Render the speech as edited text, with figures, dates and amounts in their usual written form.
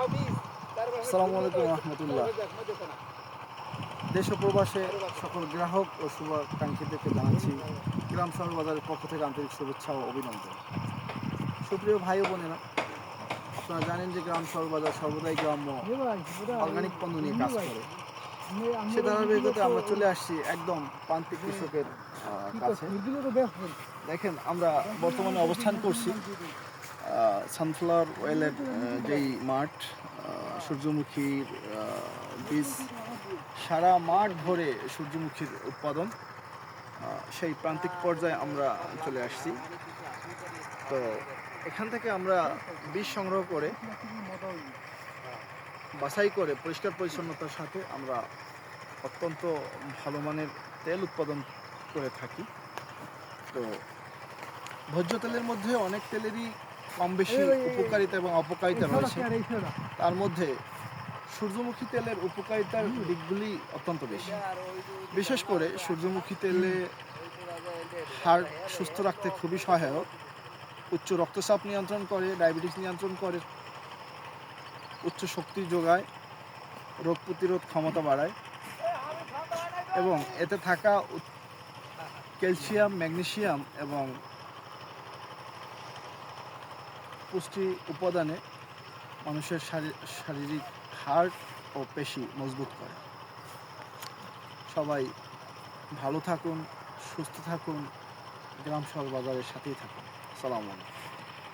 আসসালামু আলাইকুম রহমতুল্লাহ। দেশ ও প্রবাসে সকল গ্রাহক ও শুভাকাঙ্ক্ষীদেরকে জানাচ্ছি গ্রাম শহর বাজারের পক্ষ থেকে আন্তরিক শুভেচ্ছা ও অভিনন্দন। সুপ্রিয় ভাই ও বোনেরা, আপনারা জানেন যে গ্রাম শহর বাজার সর্বদাই গ্রাম্য অর্গানিক পণ্য নিয়ে কাজ করে। সে ধারাবাহিকতায় আমরা চলে আসছি একদম প্রান্তিক কৃষকের কাছে। দেখেন, আমরা বর্তমানে অবস্থান করছি সানফ্লাওয়ার অয়েলের যেই মাঠ, সূর্যমুখীর বীজ সারা মাঠ ভরে সূর্যমুখীর উৎপাদন, সেই প্রান্তিক পর্যায়ে আমরা চলে আসছি। তো এখান থেকে আমরা বীজ সংগ্রহ করে বাছাই করে পরিষ্কার পরিচ্ছন্নতার সাথে আমরা অত্যন্ত ভালো মানের তেল উৎপাদন করে থাকি। তো ভোজ্য তেলের মধ্যে অনেক তেলেরই কম বেশি উপকারিতা এবং অপকারিতা রয়েছে। তার মধ্যে সূর্যমুখী তেলের উপকারিতার দিকগুলি অত্যন্ত বেশি। বিশেষ করে সূর্যমুখী তেলে হাড় সুস্থ রাখতে খুবই সহায়ক, উচ্চ রক্তচাপ নিয়ন্ত্রণ করে, ডায়াবেটিস নিয়ন্ত্রণ করে, উচ্চ শক্তি যোগায়, রোগ প্রতিরোধ ক্ষমতা বাড়ায় এবং এতে থাকা ক্যালসিয়াম, ম্যাগনেসিয়াম এবং পুষ্টি উপাদানে মানুষের শারীরিক হাড় ও পেশি মজবুত করে। সবাই ভালো থাকুন, সুস্থ থাকুন, গ্রাম শহর বাজারের সাথেই থাকুন। সালাম আলাইকুম।